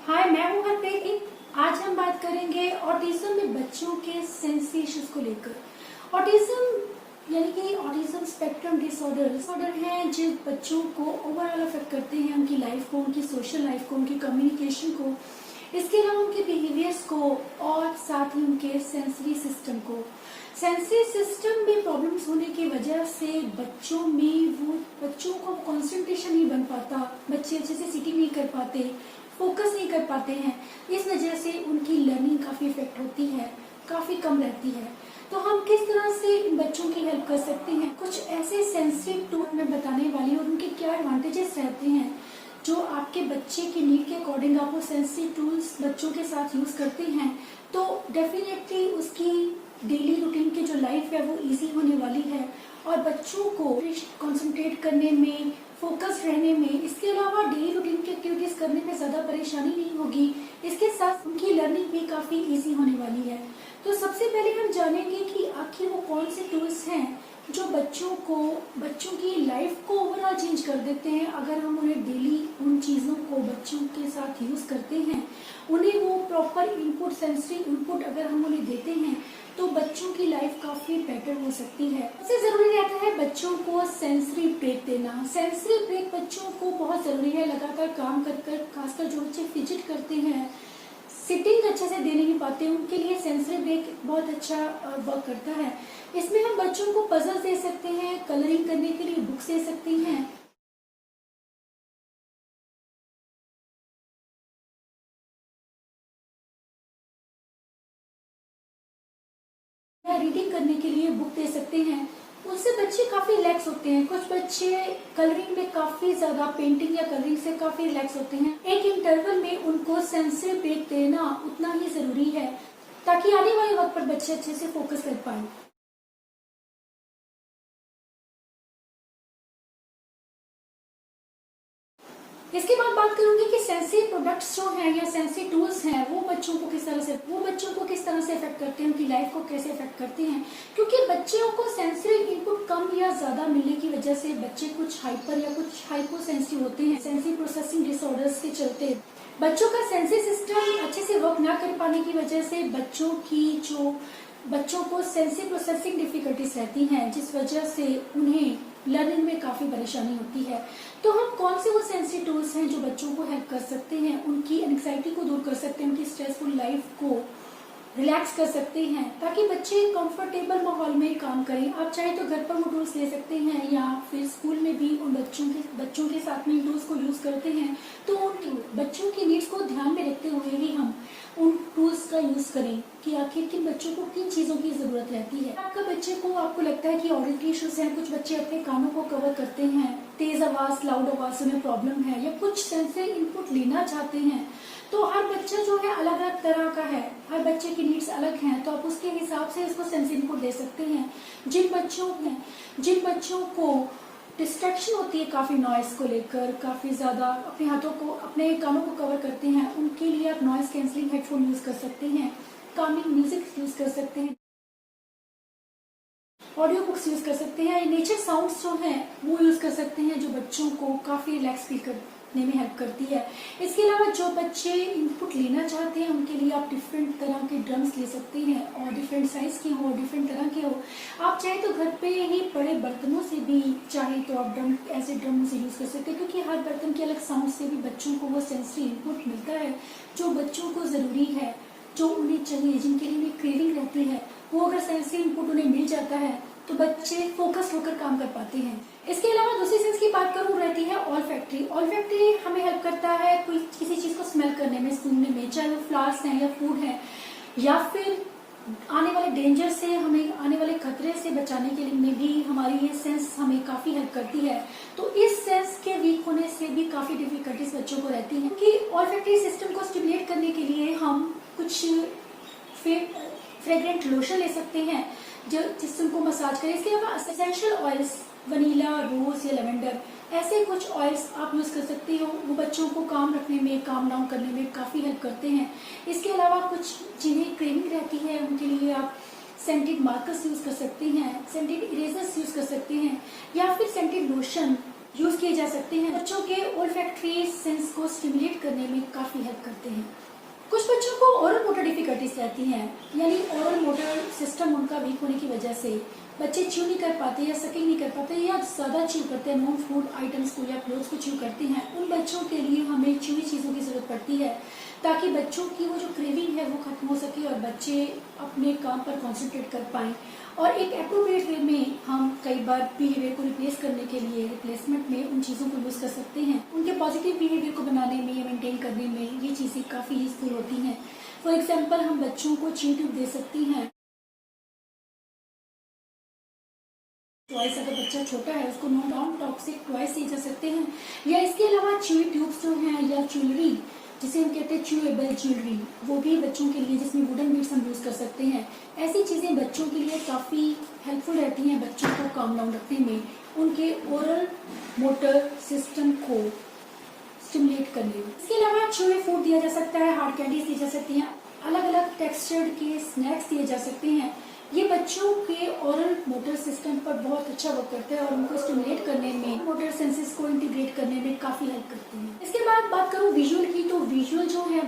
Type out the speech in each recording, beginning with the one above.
हाय, मैं हूँ हरप्रीत। आज हम बात करेंगे ऑटिज्म में बच्चों के सेंसरी इश्यूज को लेकर। ऑटिज्म यानी कि ऑटिज्म स्पेक्ट्रम डिसऑर्डर हैं जो बच्चों को ओवरऑल अफेक्ट करते हैं, उनकी लाइफ को, उनकी सोशल लाइफ को, उनकी कम्युनिकेशन को, इसके अलावा उनके बिहेवियर्स को और साथ ही उनके सेंसरी सिस्टम को। सेंसरी सिस्टम में प्रॉब्लम्स होने की वजह से बच्चों को कंसंट्रेशन नहीं बन पाता, बच्चे अच्छे से सिटिंग नहीं कर पाते, फोकस नहीं कर पाते हैं। इस वजह से उनकी लर्निंग काफी इफेक्ट होती है, काफी कम रहती है। तो हम किस तरह से इन बच्चों की हेल्प कर सकते हैं, कुछ ऐसे सेंसिटिव टूल मैं बताने वाली हूँ और उनके क्या एडवांटेजेस रहते हैं जो आपके बच्चे की नीड के अकॉर्डिंग आप वो सेंसिटिव टूल्स बच्चों के साथ यूज करते हैं तो डेफिनेटली उसकी डेली रूटीन की जो लाइफ है वो इजी होने वाली है और बच्चों को कंसंट्रेट करने में, फोकस रहने में, इसके अलावा डेली रूटीन की एक्टिविटीज करने में ज्यादा परेशानी नहीं होगी। इसके साथ उनकी लर्निंग भी काफी इजी होने वाली है। तो सबसे पहले हम जानेंगे कि आखिर वो कौन से टूल्स हैं जो बच्चों की लाइफ को ओवरऑल चेंज कर देते हैं। अगर हम उन्हें डेली उन चीजों को बच्चों के साथ यूज करते हैं, उन्हें वो प्रॉपर इनपुट, सेंसरी इनपुट अगर हम उन्हें देते हैं तो बच्चों की लाइफ काफी बेटर हो सकती है। सबसे जरूरी रहता है बच्चों को सेंसरी ब्रेक देना। सेंसरी ब्रेक बच्चों को बहुत जरूरी है। लगातार काम कर कर, खासकर जो बच्चे फिजिट करते हैं, सिटिंग अच्छे से दे नहीं पाते, उनके लिए सेंसरी ब्रेक बहुत अच्छा वर्क करता है। इसमें हम बच्चों को पजल्स दे सकते हैं, कलरिंग करने के लिए बुक्स दे सकते हैं, या रीडिंग करने के लिए बुक दे सकते हैं। उससे बच्चे काफी रिलैक्स होते हैं। कुछ बच्चे कलरिंग में काफी ज्यादा, पेंटिंग या कलरिंग से काफी रिलैक्स होते हैं। एक इंटरवल में उनको सेंसरी ब्रेक देना उतना ही जरूरी है ताकि आने वाले वक्त पर बच्चे अच्छे से फोकस कर पाए। इसके बाद बात करूंगी कि सेंसरी प्रोडक्ट्स जो हैं या सेंसरी टूल्स हैं वो बच्चों को किस तरह से इफेक्ट करते हैं, उनकी लाइफ को कैसे इफेक्ट करते हैं। क्योंकि बच्चों को सेंसरी इनपुट कम या ज्यादा मिलने की वजह से बच्चे कुछ हाइपर या कुछ हाइपो सेंसिटिव होते हैं। सेंसरी प्रोसेसिंग डिसऑर्डर्स के चलते बच्चों का सेंसरी सिस्टम अच्छे से वर्क ना कर पाने की वजह से बच्चों को सेंसरी प्रोसेसिंग डिफिकल्टीज रहती हैं, जिस वजह से उन्हें लर्निंग में काफी परेशानी होती है। तो हम कौन से वो सेंसरी टूल्स हैं जो बच्चों को हेल्प कर सकते हैं, उनकी एंग्जाइटी को दूर कर सकते हैं, उनकी स्ट्रेसफुल लाइफ को रिलैक्स कर सकते हैं ताकि बच्चे कंफर्टेबल माहौल में काम करें। आप चाहे तो घर पर वो टूल्स ले सकते हैं या फिर स्कूल में भी उन बच्चों के साथ में टूल्स को यूज करते हैं। तो उन बच्चों की नीड्स को ध्यान में रखते हुए ही हम उन टूल्स का यूज करें कि आखिर किन बच्चों को किन चीजों की जरूरत रहती है। आपको लगता है कि ऑडिटरी इश्यूज हैं, कुछ बच्चे अपने कानों को कवर करते हैं, तेज आवाज, लाउड आवाज में प्रॉब्लम है या कुछ सेंसरी इनपुट लेना चाहते हैं। तो हर बच्चा जो है अलग अलग तरह का है, हर बच्चे की नीड्स अलग हैं, तो आप उसके हिसाब से इसको सेंसरी इनपुट दे सकते हैं। जिन बच्चों को डिस्ट्रैक्शन होती है काफी नॉइस को लेकर, काफी ज्यादा अपने कानों को कवर करते हैं, उनके लिए आप नॉइस कैंसलिंग हेडफोन यूज कर सकते हैं, कामिंग म्यूजिक यूज कर सकते हैं, ऑडियो बुक्स यूज कर सकते हैं, नेचर साउंड्स जो हैं वो यूज कर सकते हैं जो बच्चों को काफी रिलैक्स फील करने में हेल्प करती है। इसके अलावा जो बच्चे इनपुट लेना चाहते हैं उनके लिए आप डिफरेंट तरह के ड्रम्स ले सकते हैं और डिफरेंट साइज के हो, डिफरेंट तरह के हो। आप चाहे तो घर पे ही बड़े बर्तनों से भी चाहे तो आप ऐसे ड्रम से यूज कर सकते हैं, क्योंकि हर बर्तन के अलग साउंड से भी बच्चों को वो सेंसरी इनपुट मिलता है जो बच्चों को जरूरी है, जो उन्हें चाहिए, जिनके लिए क्रेविंग रहती है। वो अगर सेंसरी इनपुट उन्हें मिल जाता है तो बच्चे फोकस होकर काम कर पाते हैं। इसके अलावा दूसरी सेंस की बात करूँ रहती है ऑल्फैक्टरी। ऑल्फैक्टरी हमें हेल्प करता है किसी चीज को स्मेल करने में, सूंघने में, चाहे वो फ्लावर्स हैं या फूड है या फिर आने वाले डेंजर से, हमें आने वाले खतरे से बचाने के लिए में भी हमारी ये सेंस हमें काफी हेल्प करती है। तो इस सेंस के वीक होने से भी काफी डिफिकल्टीज बच्चों को रहती है कि ऑल्फैक्टरी सिस्टम को स्टिमुलेट करने के लिए हम कुछ फ्रेग्रेंट लोशन ले सकते हैं जिससे उनको मसाज करें। इसके अलावा एसेंशियल ऑयल्स, वनीला, रोज या लेवेंडर, ऐसे कुछ ऑयल्स आप यूज कर सकते हो। वो बच्चों को काम रखने में, काम डाउन करने में काफी हेल्प करते हैं। इसके अलावा कुछ जिन्हें क्रेविंग रहती है उनके लिए आप सेंटेड मार्कर्स यूज कर सकते हैं, सेंटेड इरेजर्स यूज कर सकते हैं या फिर सेंटेड लोशन यूज किए जा सकते हैं। बच्चों के ओल्फैक्टरी सेंस को स्टिमुलेट करने में काफी हेल्प करते हैं। कुछ बच्चों को ओरल मोटर डिफिकल्टीज रहती हैं, यानी ओरल मोटर सिस्टम उनका वीक होने की वजह से बच्चे च्यू नहीं कर पाते या सकिंग नहीं कर पाते या ज्यादा च्यू करते हैं, नॉन फूड आइटम्स को या क्लोथ्स को च्यू करते हैं। उन बच्चों के लिए हमें च्यूई चीजों की जरूरत पड़ती है ताकि बच्चों की वो जो क्रेविंग है वो खत्म हो सके और बच्चे अपने काम पर कॉन्सेंट्रेट कर पाएं। और एक अप्रोप्रिएट वे में हम कई बार बिहेवियर को रिप्लेस करने के लिए रिप्लेसमेंट में उन चीज़ों को यूज़ कर सकते हैं। उनके पॉजिटिव बिहेवियर को बनाने में या मेंटेन करने में ये चीज़ें काफ़ी यूजफुल होती हैं। फॉर एग्जाम्पल हम बच्चों को च्यू ट्यूब दे सकती हैं। टॉयस अगर बच्चा छोटा है उसको नॉन टॉक्सिक टॉयस दिए जा सकते हैं, या इसके अलावा च्यू ट्यूब्स जो हैं या ज्वेलरी जिसे हम कहते हैं च्यूएबल ज्वेलरी, वो भी बच्चों के लिए जिसमें वुडन बीड्स हम यूज कर सकते हैं। ऐसी चीजें बच्चों के लिए काफी हेल्पफुल रहती हैं बच्चों को काम डाउन रखने में, उनके ओरल मोटर सिस्टम को स्टिमुलेट करने में। इसके अलावा च्यूए फूड दिया जा सकता है, हार्ड कैंडीज दी जा सकती हैं, अलग अलग टेक्सचर्ड के स्नैक्स दिए जा सकते हैं। ये बच्चों के ओरल मोटर सिस्टम पर बहुत अच्छा वर्क करता है और उनको स्टिमुलेट करने में, मोटर सेंसेस को इंटीग्रेट करने में काफी हेल्प करते हैं। इसके बाद बात करूं विजुअल की, तो विजुअल जो है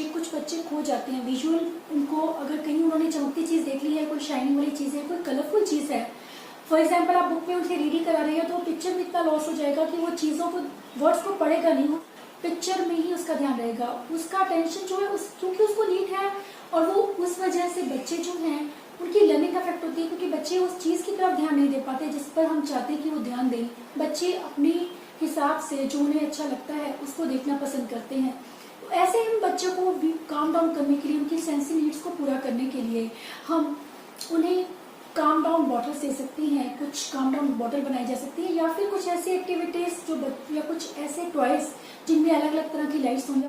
कुछ बच्चे खो जाते हैं। विजुअल उनको अगर कहीं उन्होंने चमकती चीज देख ली है, कोई शाइनिंग वाली चीज है, कोई कलरफुल चीज है, फॉर एग्जाम्पल आप बुक में उनसे रीडिंग करा रहे हैं तो पिक्चर में इतना लॉस हो जाएगा कि वो चीजों को, वर्ड्स को पढ़ेगा नहीं, पिक्चर में ही उसका ध्यान रहेगा, उसका अटेंशन जो है क्योंकि उसको नीड है। और वो उस वजह से बच्चे जो हैं उनकी लर्निंग अफेक्ट होती है, क्योंकि बच्चे उस चीज की तरफ ध्यान नहीं दे पाते जिस पर हम चाहते हैं कि वो ध्यान दें। बच्चे अपने हिसाब से जो उन्हें अच्छा लगता है उसको देखना पसंद करते हैं। तो ऐसे हम बच्चों को भी काम डाउन करने के लिए, उनकी सेंसरी नीड्स को पूरा करने के लिए हम उन्हें काम डाउन बॉटल्स दे सकते हैं, कुछ काम डाउन बॉटल बनाई जा सकती है, या फिर कुछ ऐसी एक्टिविटीज जो या कुछ ऐसे टॉयज जिनमें अलग अलग तरह की लाइट्स हों,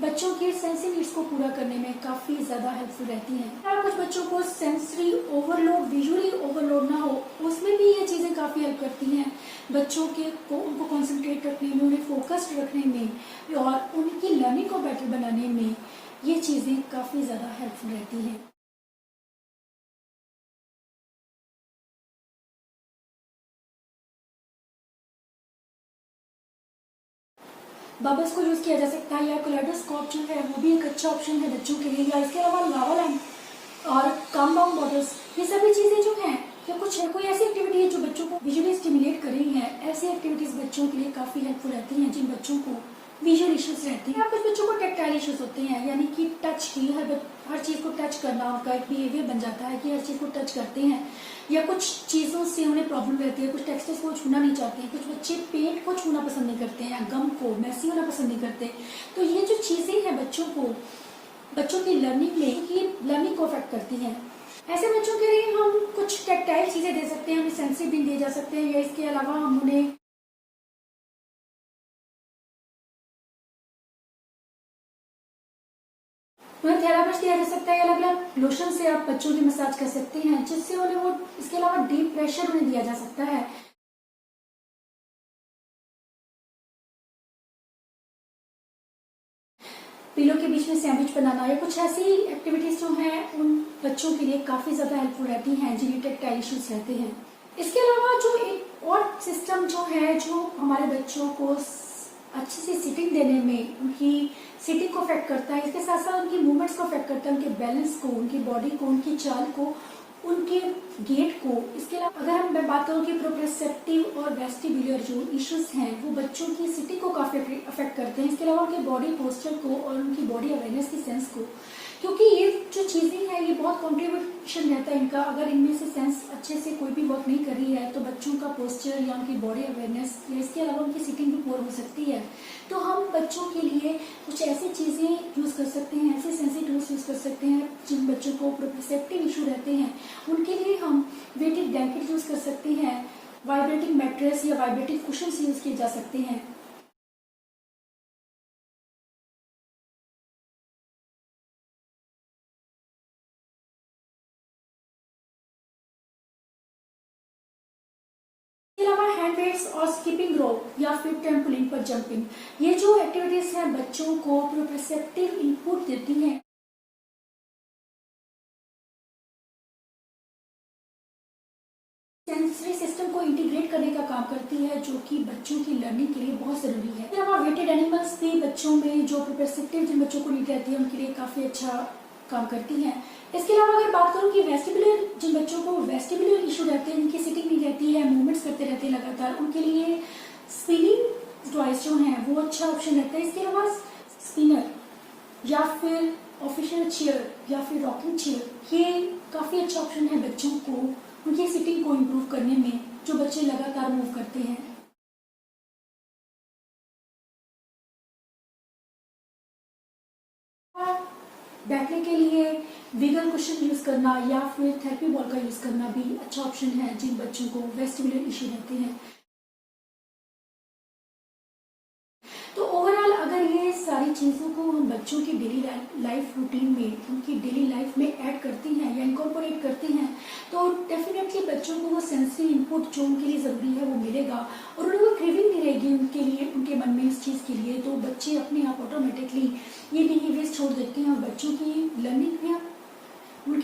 बच्चों के सेंसरी नीड्स को पूरा करने में काफी ज्यादा हेल्पफुल रहती हैं। और कुछ बच्चों को सेंसरी ओवरलोड, विजुअली ओवरलोड ना हो, उसमें भी ये चीजें काफी हेल्प करती हैं बच्चों के को उनको कंसंट्रेट रखने में, उन्हें फोकस्ड रखने में और उनकी लर्निंग को बेटर बनाने में ये चीजें काफी ज्यादा हेल्पफुल रहती हैं। बबल्स को यूज किया जा सकता है, या कलेडोस्कोप जो है वो भी एक अच्छा ऑप्शन है बच्चों के लिए, या इसके अलावा लावा लैंप और काम डाउन बॉटल्स, ये सभी चीजें जो हैं, या कुछ कोई ऐसी एक्टिविटी है जो बच्चों को विजुअली स्टिमुलेट कर रही है, ऐसी एक्टिविटीज बच्चों के लिए काफी हेल्पफुल रहती हैं जिन बच्चों को विजुअल इश्यूज रहते हैं। कुछ बच्चों को टेक्टाइल इश्यूज होते हैं, यानी कि टच की, हर चीज को टच करना उनका एक बिहेवियर बन जाता है कि हर चीज को टच करते हैं, या कुछ चीजों से उन्हें प्रॉब्लम रहती है, कुछ टेक्सचर्स को छूना नहीं चाहते हैं, कुछ बच्चे पेंट को छूना पसंद नहीं करते हैं, गम को मैसी होना पसंद नहीं करते। तो ये जो चीजें हैं बच्चों की लर्निंग को अफेक्ट करती हैं। ऐसे बच्चों के लिए हम कुछ टेक्टाइल चीजें दे सकते हैं, हमें सेंसरी बिन दिए जा सकते हैं, या इसके अलावा हम उन्हें थेरापिस्ट दिया जा सकता है, अलग अलग लोशन से आप बच्चों की मसाज कर सकते हैं जिससे उन्हें वो, इसके अलावा डीप प्रेशर उन्हें दिया जा सकता है। पिलो के बीच में सैंडविच बनाना, या कुछ ऐसी एक्टिविटीज जो हैं उन बच्चों के लिए काफी ज्यादा हेल्पफुल रहती हैं जिन्हें टेक्टाइल इश्यूज रहते हैं। इसके अलावा जो एक और सिस्टम जो है जो हमारे बच्चों को अच्छे से सिटिंग देने में, उनकी सिटिंग को अफेक्ट करता है, इसके साथ साथ उनकी मूवमेंट्स को अफेक्ट करता है, उनके बैलेंस को, उनकी बॉडी को, उनकी चाल को, उनके गेट को। इसके अलावा अगर मैं बात करूं कि प्रोप्रेसेप्टिव और वेस्टिबुलर जो इश्यूज हैं वो बच्चों की सिटिंग को काफी अफेक्ट करते हैं, इसके अलावा उनके बॉडी पोस्चर को और उनकी बॉडी अवेयरनेस की सेंस को, क्योंकि ये जो चीजें हैं ये बहुत कॉन्ट्रीब्यूशन रहता है इनका। अगर इनमें से सेंस अच्छे से कोई भी वर्क नहीं कर रही है तो बच्चों का पोस्चर या उनकी बॉडी अवेयरनेस या इसके अलावा उनकी सिटिंग भी पुअर हो सकती है। तो हम बच्चों के लिए कुछ ऐसी चीजें यूज कर सकते हैं, ऐसे सेंसिटिव टूल्स यूज कर सकते हैं जिन बच्चों को प्रोप्रेसेप्टिव इशू रहते हैं उनके लिए हम वेटेड ब्लैंकेट यूज कर सकते हैं, वाइब्रेटिंग मैट्रेस या वाइब्रेटिंग कुशन यूज किए जा सकते हैं। इसके अलावा हैंड वेट्स और स्किपिंग रोप या फिर ट्रैम्पोलिन पर जंपिंग, ये जो एक्टिविटीज हैं बच्चों को प्रोप्रेसेप्टिव इनपुट देती हैं। सिस्टम को इंटीग्रेट करने का काम करती है, जो कि बच्चों की लर्निंग के लिए बहुत ज़रूरी है। इसके अलावा वेटेड एनिमल्स भी बच्चों में जो प्रोप्रोसेप्टिव जिन बच्चों को नीड रहती है उनके लिए काफ़ी अच्छा काम करती हैं। इसके अलावा अगर बात करूँ कि वेस्टिबुलर जिन बच्चों को वेस्टिबुलर इशू रहते हैं, जिनकी सिटिंग नहीं रहती है, मूवमेंट्स करते रहते हैं लगातार, उनके लिए स्पिनिंग टॉयज जो हैं वो अच्छा ऑप्शन रहता है। इसके अलावा स्पिनर या फिर ऑफिशियल चेयर या फिर रॉकिंग चेयर, ये काफ़ी अच्छा ऑप्शन है बच्चों को उनकी सिटिंग को इम्प्रूव करने में, जो बच्चे लगातार मूव करते हैं। बैठने के लिए विगल कुशन यूज करना या फिर थेरेपी बॉल का यूज करना भी अच्छा ऑप्शन है जिन बच्चों को वेस्टिबुलर इश्यू रहते हैं। तो ओवरऑल अगर ये सारी चीज़ों को हम बच्चों की डेली लाइफ रूटीन में, उनकी डेली लाइफ में ऐड करती हैं या इनकॉर्पोरेट करती हैं, तो डेफिनेटली बच्चों को वो सेंसरी इनपुट जो उनके लिए ज़रूरी है वो मिलेगा और उन्हें वो क्रेविंग नहीं रहेगी उनके लिए, उनके मन में इस चीज़ के लिए। तो बच्चे अपने आप ऑटोमेटिकली ये बिहेवियर्स छोड़ देते हैं और बच्चों की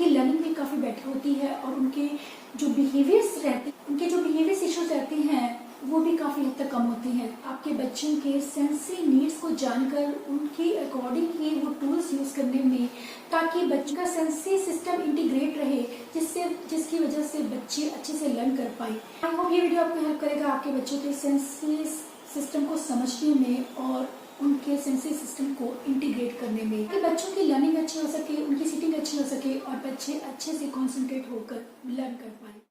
लर्निंग भी काफ़ी बेटर होती है और उनके जो बिहेवियर्स इश्यूज रहते हैं वो भी काफ़ी हद तक कम होती हैं। आपके बच्चों के सेंसरी नीड्स को जानकर उनके अकॉर्डिंग ही वो टूल्स यूज़ करने में, ताकि बच्चों का सेंसरी सिस्टम इंटीग्रेट रहे, जिसकी वजह से बच्चे अच्छे से लर्न कर पाए। आई होप ये वीडियो आपको हेल्प करेगा आपके बच्चों के सेंसरी सिस्टम को समझने में और उनके सेंसरी सिस्टम को इंटीग्रेट करने में, कि बच्चों की लर्निंग अच्छी हो सके, उनकी सिटिंग अच्छी हो सके और बच्चे अच्छे से कॉन्सेंट्रेट होकर लर्न कर पाए।